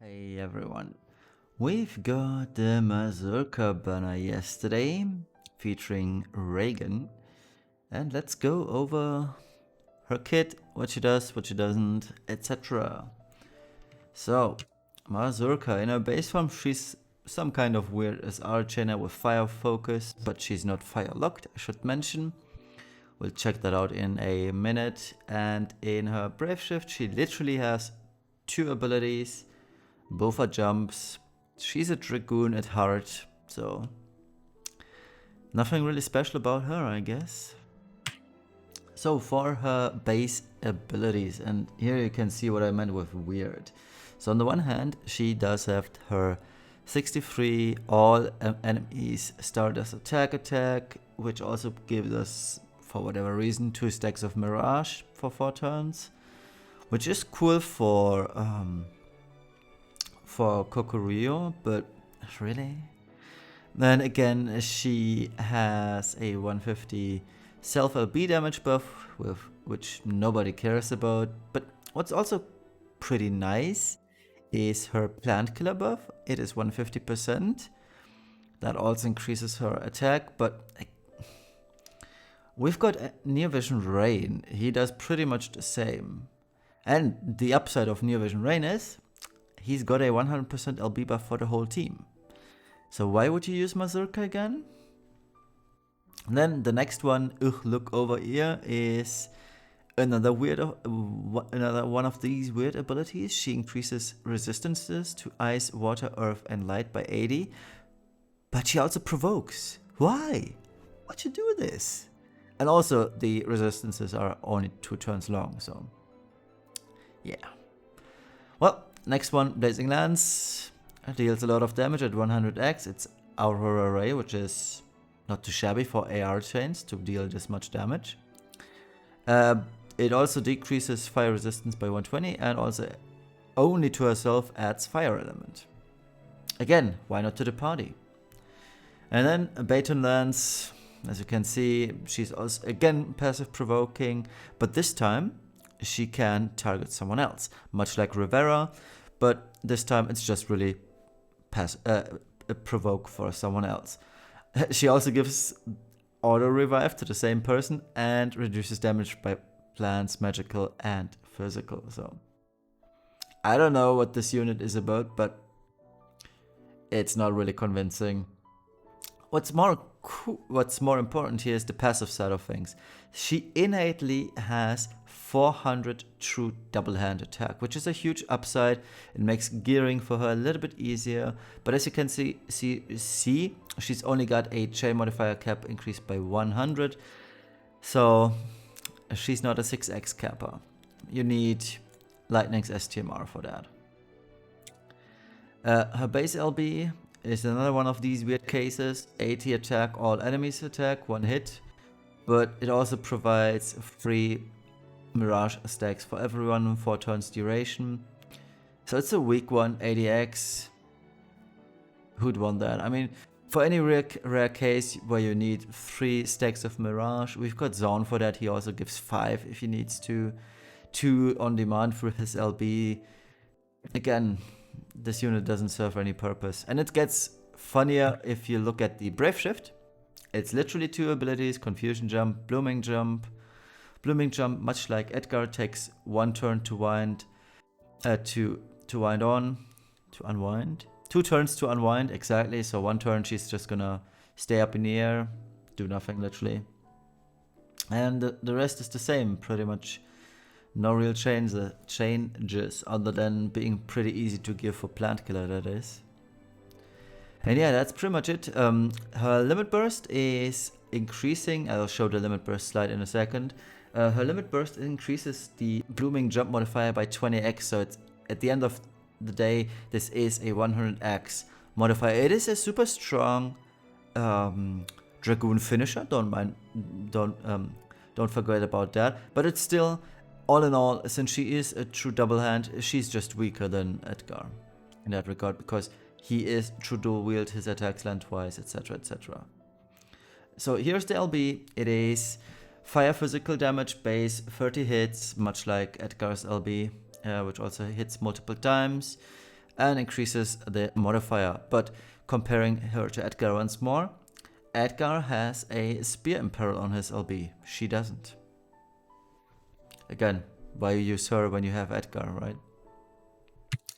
Hey everyone, we've got the Mazurka banner yesterday featuring Raegen, and let's go over her kit, what she does, what she doesn't, etc. So, Mazurka, in her base form, she's some kind of weird SR chainer with fire focus, but she's not fire locked, I should mention. We'll check that out in a minute. And in her Brave Shift, she literally has two abilities. Both are jumps. She's a Dragoon at heart, so nothing really special about her, I guess. So for her base abilities, and here you can see what I meant with weird. So on the one hand, she does have her 63 all enemies start as attack, which also gives us, for whatever reason, 2 stacks of Mirage for 4 turns, which is cool for Kokurio, but really? Then again, she has a 150 self LB damage buff, with which nobody cares about. But what's also pretty nice is her plant killer buff. It is 150%. That also increases her attack, but we've got Near Vision Rain. He does pretty much the same. And the upside of Near Vision Rain is he's got a 100% LB buff for the whole team. So why would you use Mazurka again? And then the next one, look over here, is another one of these weird abilities. She increases resistances to ice, water, earth, and light by 80. But she also provokes. Why? What you do with this? And also the resistances are only 2 turns long, so yeah. Well, next one, Blazing Lance. Deals a lot of damage at 100x. It's Aurora Ray, which is not too shabby for AR chains to deal this much damage. It also decreases fire resistance by 120 and also only to herself adds fire element. Again, why not to the party? And then a Baton Lance. As you can see, she's also again passive provoking, but this time she can target someone else, much like Rivera, but this time it's just really a provoke for someone else. She also gives auto revive to the same person and reduces damage by plants, magical and physical. So I don't know what this unit is about, but it's not really convincing. What's more important here is the passive side of things. She innately has 400 true double hand attack, which is a huge upside. It makes gearing for her a little bit easier. But as you can see, she's only got a chain modifier cap increased by 100. So she's not a 6x capper. You need Lightning's STMR for that. Her base LB is another one of these weird cases. 80 attack, all enemies attack, 1 hit. But it also provides free Mirage stacks for everyone, 4 turns duration. So it's a weak one, 80x. Who'd want that? I mean, for any rare case where you need 3 stacks of Mirage, we've got Zone for that. He also gives 5 if he needs to. 2 on demand for his LB. Again, this unit doesn't serve any purpose. And it gets funnier if you look at the Brave Shift. It's literally 2 abilities, Confusion Jump, Blooming Jump. Blooming Jump, much like Edgar, takes 1 turn to wind, to unwind. 2 turns to unwind, exactly. So 1 turn she's just gonna stay up in the air, do nothing literally. And the rest is the same, pretty much. No real changes other than being pretty easy to give for plant killer, that is. And yeah, that's pretty much it. Her limit burst is increasing. I'll show the limit burst slide in a second. Her limit burst increases the blooming jump modifier by 20x, so it's, at the end of the day, this is a 100x modifier. It is a super strong Dragoon finisher. Don't forget about that. But it's still, all in all, since she is a true double hand, she's just weaker than Edgar in that regard, because he is true dual wield, his attacks land twice, etc, etc. So here's the LB. It is fire physical damage base, 30 hits, much like Edgar's LB, which also hits multiple times. and increases the modifier. But comparing her to Edgar once more, Edgar has a spear imperil on his LB. She doesn't. Again, why use her when you have Edgar, right?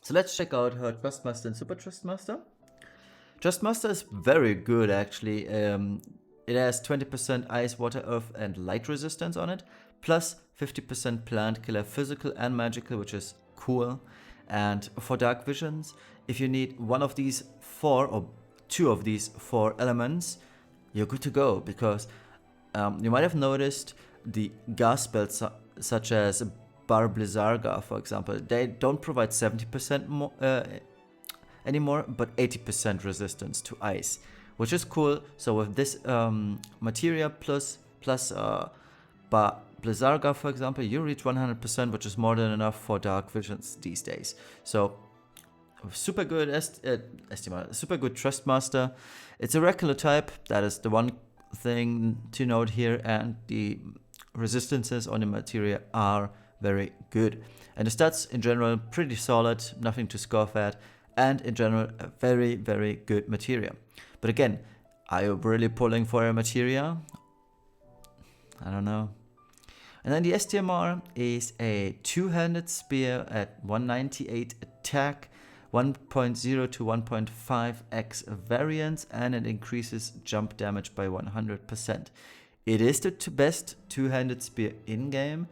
So let's check out her Trustmaster and Super Trustmaster. Trustmaster is very good actually. It has 20% ice, water, earth and light resistance on it, plus 50% plant killer physical and magical, which is cool. And for dark visions, if you need one of these 4 or 2 of these 4 elements, you're good to go, because you might have noticed the gas spells such as Bar Blizzarga, for example, they don't provide 70% more anymore, but 80% resistance to ice, which is cool. So with this materia plus Bar Blizzarga, for example, you reach 100%, which is more than enough for dark visions these days. So super good STMR, super good Trustmaster. It's a regular type, that is the one thing to note here, and the resistances on the materia are very good. And the stats in general pretty solid, nothing to scoff at, and in general a very, very good materia. But again, are you really pulling for a materia? I don't know. And then the STMR is a two-handed spear at 198 attack, 1.0 to 1.5x variance, and it increases jump damage by 100%. It is the best two-handed spear in-game,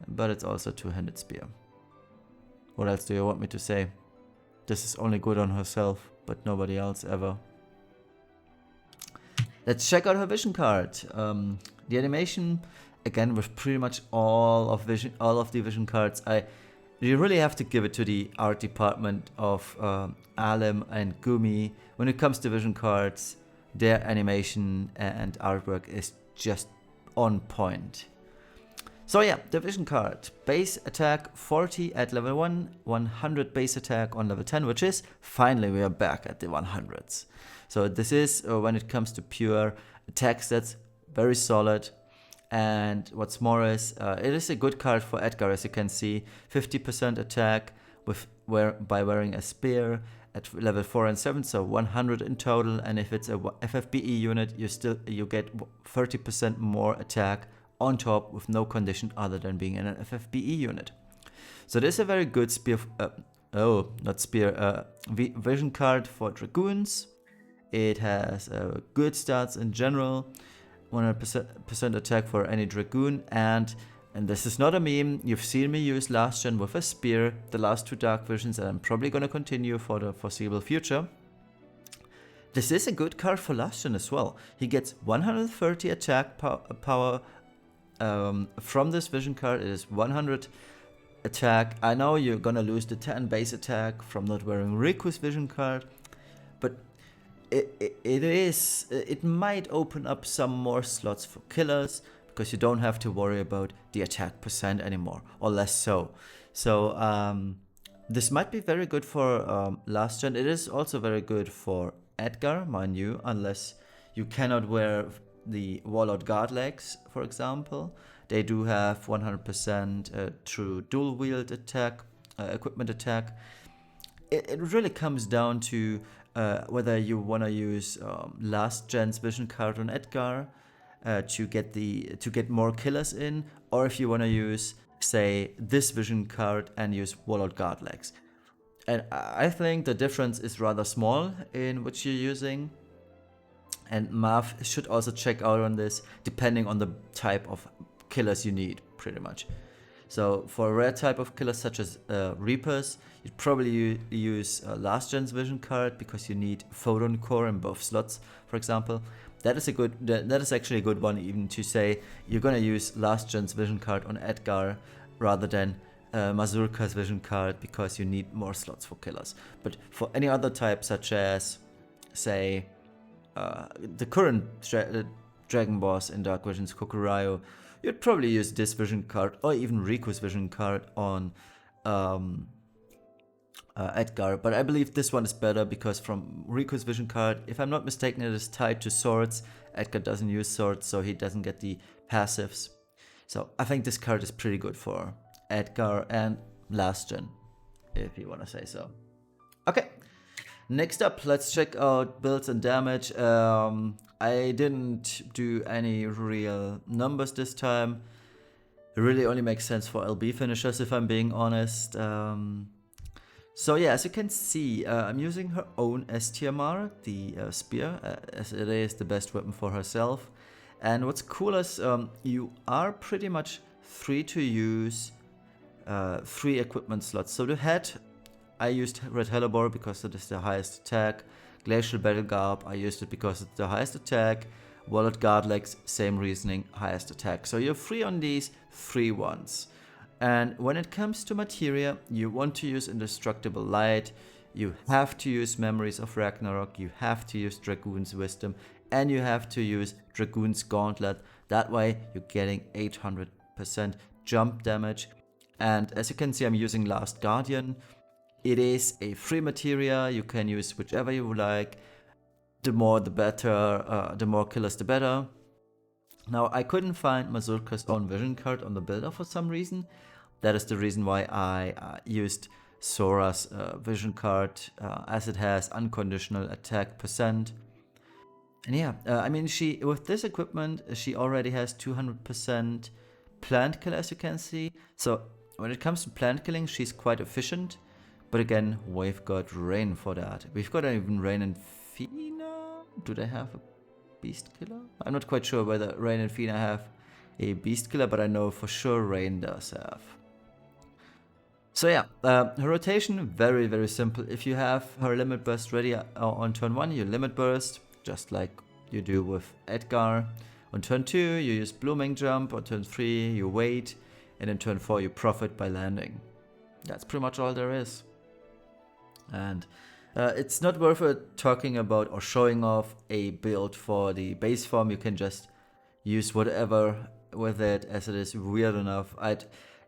but it's also a two-handed spear. What else do you want me to say? This is only good on herself, but nobody else ever. Let's check out her vision card. The animation, again, with pretty much all of the vision cards, you really have to give it to the art department of Alim and Gumi. When it comes to vision cards, their animation and artwork is just on point. So yeah, the vision card. Base attack 40 at level 1, 100 base attack on level 10, which is, finally we are back at the 100s. So this is, when it comes to pure attacks, that's very solid. And what's more is, it is a good card for Edgar, as you can see. 50% attack by wearing a spear at level 4 and 7, so 100 in total. And if it's a FFBE unit, you get 30% more attack on top with no condition other than being in an FFBE unit. So this is a very good spear, vision card for Dragoons. It has good stats in general, 100% attack for any Dragoon, and this is not a meme, you've seen me use last gen with a spear, the last 2 Dark Visions, and I'm probably going to continue for the foreseeable future. This is a good card for last gen as well. He gets 130 attack power from this vision card. It is 100 attack. I know you're gonna lose the 10 base attack from not wearing Riku's vision card, but it might open up some more slots for killers, because you don't have to worry about the attack percent anymore, or less so. So this might be very good for last gen. It is also very good for Edgar, mind you, unless you cannot wear the Warlord Guard legs, for example. They do have 100% true dual wield attack, equipment attack. It really comes down to whether you want to use last gen's vision card on Edgar to get more killers in, or if you want to use, say, this vision card and use Warlord Guard legs. And I think the difference is rather small in which you're using. And Mav should also check out on this, depending on the type of killers you need, pretty much. So for a rare type of killers such as Reapers, you'd probably use last gen's vision card, because you need Photon Core in both slots, for example. That is actually a good one, even to say you're gonna use last gen's vision card on Edgar rather than Mazurka's vision card, because you need more slots for killers. But for any other type, such as, say, the current Dragon Boss in Dark Visions, Kokurayo, you'd probably use this vision card, or even Riku's vision card on Edgar. But I believe this one is better, because from Riku's vision card, if I'm not mistaken, it is tied to swords. Edgar doesn't use swords, so he doesn't get the passives. So I think this card is pretty good for Edgar and last gen, if you want to say so. Okay, Next up, let's check out builds and damage. I didn't do any real numbers this time. It really only makes sense for LB finishers, if I'm being honest. So yeah, as you can see, I'm using her own STMR, the spear, as it is the best weapon for herself. And what's cool is you are pretty much free to use 3 equipment slots. So the head, I used Red Hellebore because it is the highest attack. Glacial Battle Garb, I used it because it's the highest attack. Wallet Guard Legs, same reasoning, highest attack. So you're free on these 3 ones. And when it comes to materia, you want to use Indestructible Light, you have to use Memories of Ragnarok, you have to use Dragoon's Wisdom, and you have to use Dragoon's Gauntlet. That way you're getting 800% jump damage. And as you can see, I'm using Last Guardian. It is a free materia, you can use whichever you like. The more the better, the more killers the better. Now I couldn't find Mazurka's own vision card on the builder for some reason. That is the reason why I used Sora's vision card, as it has unconditional attack percent. And yeah, I mean, with this equipment, she already has 200% plant kill, as you can see. So when it comes to plant killing, she's quite efficient. But again, we've got Rain for that. We've got even Rain and Fina. Do they have a beast killer? I'm not quite sure whether Rain and Fina have a beast killer, but I know for sure Rain does have. So yeah, her rotation, very, very simple. If you have her limit burst ready on turn 1, you limit burst, just like you do with Edgar. On turn 2, you use Blooming Jump. On turn 3, you wait. And in turn 4, you profit by landing. That's pretty much all there is. And it's not worth it talking about or showing off a build for the base form. You can just use whatever with it, as it is weird enough.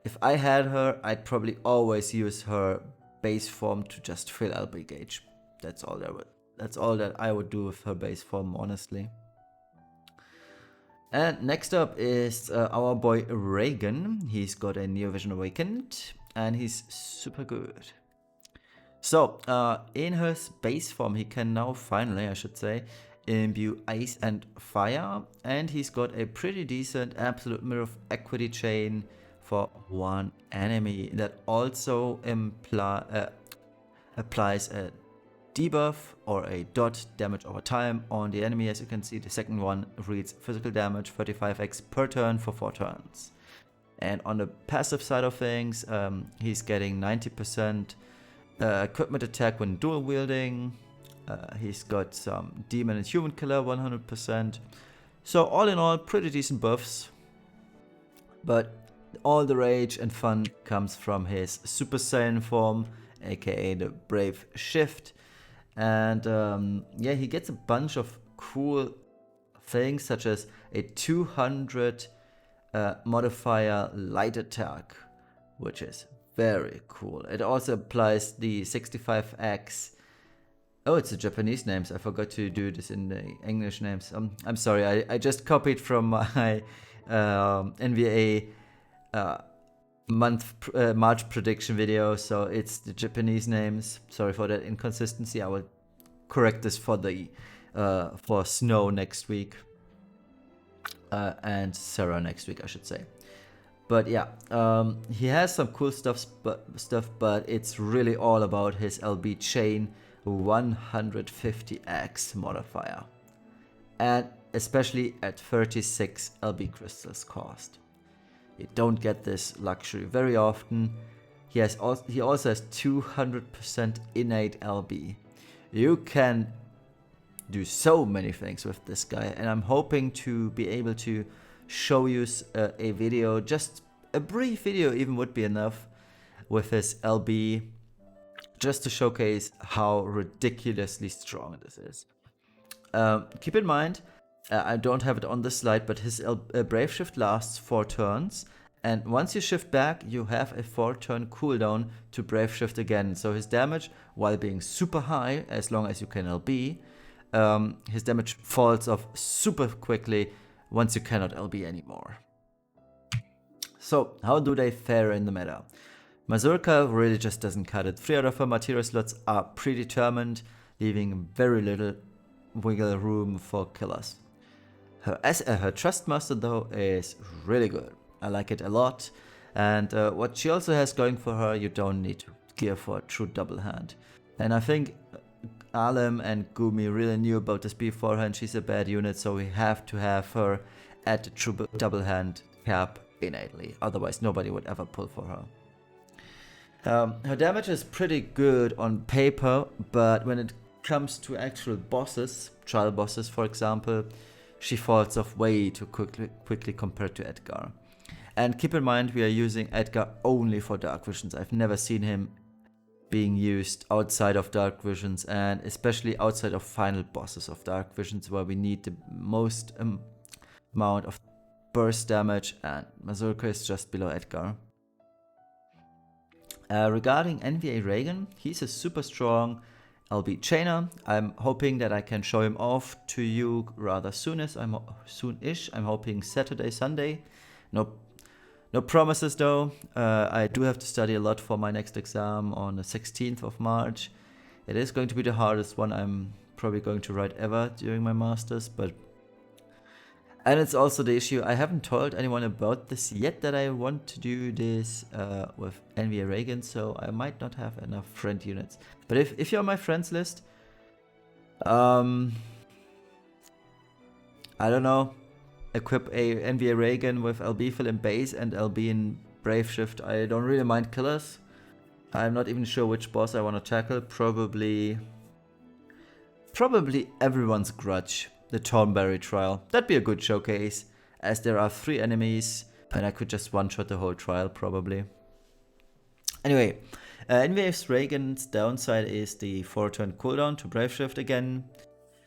If I had her, I'd probably always use her base form to just fill LB gauge. That's all that I would do with her base form, honestly. And next up is our boy Raegen. He's got a Neo Vision Awakened, and he's super good. So, in her base form, he can now finally, I should say, imbue Ice and Fire, and he's got a pretty decent Absolute Mirror of Equity chain for 1 enemy. That also applies a debuff or a dot damage over time on the enemy. As you can see, the second one reads physical damage 35x per turn for 4 turns. And on the passive side of things, he's getting 90% equipment attack when dual wielding. He's got some demon and human killer 100%. So all in all, pretty decent buffs. But all the rage and fun comes from his Super Saiyan form, aka the Brave Shift. And yeah, he gets a bunch of cool things, such as a 200 modifier light attack, which is very cool. It also applies the 65x. Oh, it's the Japanese names. I forgot to do this in the English names. I'm sorry, I just copied from my NVA March prediction video, so it's the Japanese names. Sorry for that inconsistency. I will correct this for the for Snow next week and Sarah next week, I should say. But yeah, he has some cool stuff, but it's really all about his LB chain 150x modifier, and especially at 36 LB crystals cost. You don't get this luxury very often. He also has 200% innate LB. You can do so many things with this guy, and I'm hoping to be able to show you a video, just a brief video even would be enough, with his LB, just to showcase how ridiculously strong this is. Keep in mind, I don't have it on the slide, but his Brave Shift lasts 4 turns, and once you shift back, you have a 4-turn cooldown to Brave Shift again. So his damage, while being super high, as long as you can LB, his damage falls off super quickly once you cannot LB anymore. So how do they fare in the meta? Mazurka really just doesn't cut it. 3 out of her materia slots are predetermined. leaving very little wiggle room for killers. Her Trust Master though is really good. I like it a lot. And what she also has going for her, you don't need to gear for a true double hand. And I think Alem and Gumi really knew about this beforehand. She's a bad unit, so we have to have her at the true double hand cap innately. Otherwise, nobody would ever pull for her. Her damage is pretty good on paper, but when it comes to actual bosses, trial bosses for example, she falls off way too quickly compared to Edgar. And keep in mind, we are using Edgar only for Dark Visions. I've never seen him being used outside of Dark Visions, and especially outside of final bosses of Dark Visions, where we need the most amount of burst damage, and Mazurka is just below Edgar. Regarding NVA Raegen, he's a super strong LB chainer. I'm hoping that I can show him off to you rather soonish. I'm hoping Saturday, Sunday. No promises though. I do have to study a lot for my next exam on the 16th of March. It is going to be the hardest one I'm probably going to write ever during my masters, and it's also the issue, I haven't told anyone about this yet, that I want to do this with NVA Raegen, so I might not have enough friend units. But if you're on my friends list, I don't know, equip a NVA Raegen with LB fill in base and LB in Brave Shift. I don't really mind killers. I'm not even sure which boss I want to tackle. Probably everyone's grudge. The Thornberry trial. That'd be a good showcase, as there are 3 enemies and I could just one-shot the whole trial probably. Anyway, NVA Ragen's downside is the 4-turn cooldown to Brave Shift again.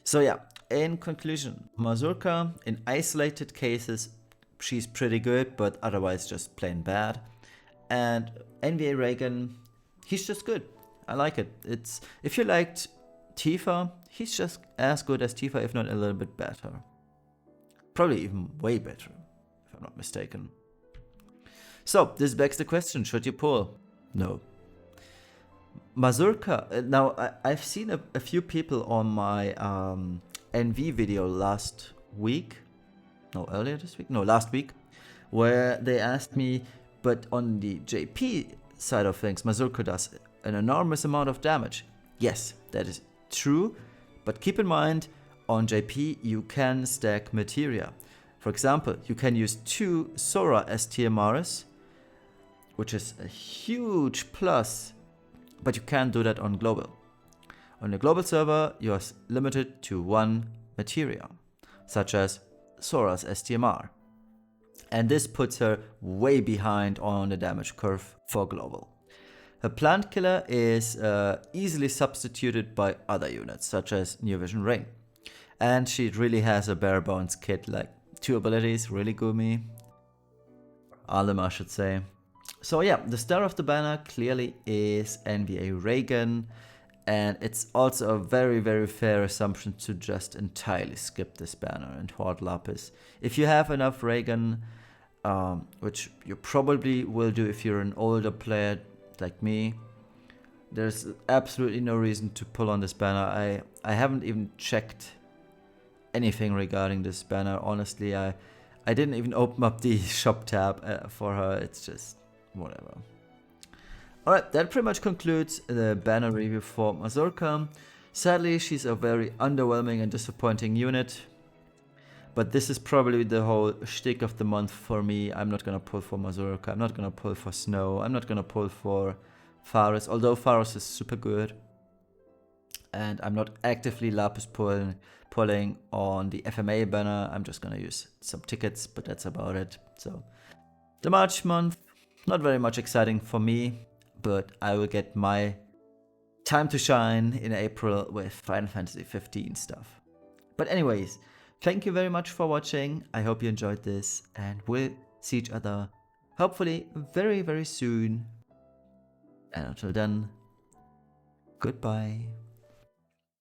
So yeah, in conclusion, Mazurka, in isolated cases, she's pretty good, but otherwise just plain bad. And NVA Raegen, he's just good. I like it. If you liked Tifa, he's just as good as Tifa, if not a little bit better. Probably even way better, if I'm not mistaken. So, this begs the question, should you pull? No. Mazurka, now I've seen a few people on my NV video last week, last week, where they asked me, but on the JP side of things, Mazurka does an enormous amount of damage. Yes, that is true, but keep in mind, on JP you can stack materia. For example, you can use 2 Sora STMRs, which is a huge plus, but you can't do that on global. On the global server, you are limited to 1 materia, such as Sora's STMR. And this puts her way behind on the damage curve for global. Her plant killer is easily substituted by other units, such as New Vision Rain. And she really has a bare bones kit, like 2 abilities, really Gumi. Alem, I should say. So yeah, the star of the banner clearly is NVA Raegen, and it's also a very, very fair assumption to just entirely skip this banner and hoard Lapis. If you have enough Raegen, which you probably will do if you're an older player like me, there's absolutely no reason to pull on this banner. I haven't even checked anything regarding this banner. Honestly, I didn't even open up the shop tab for her. It's just whatever. Alright, that pretty much concludes the banner review for Mazurka. Sadly, she's a very underwhelming and disappointing unit, but this is probably the whole shtick of the month for me. I'm not gonna pull for Mazurka, I'm not gonna pull for Snow, I'm not gonna pull for Faris, although Faris is super good. And I'm not actively Lapis pulling on the FMA banner. I'm just gonna use some tickets, but that's about it. So, the March month, not very much exciting for me, but I will get my time to shine in April with Final Fantasy 15 stuff. But anyways, thank you very much for watching. I hope you enjoyed this, and we'll see each other hopefully very, very soon. And until then, goodbye.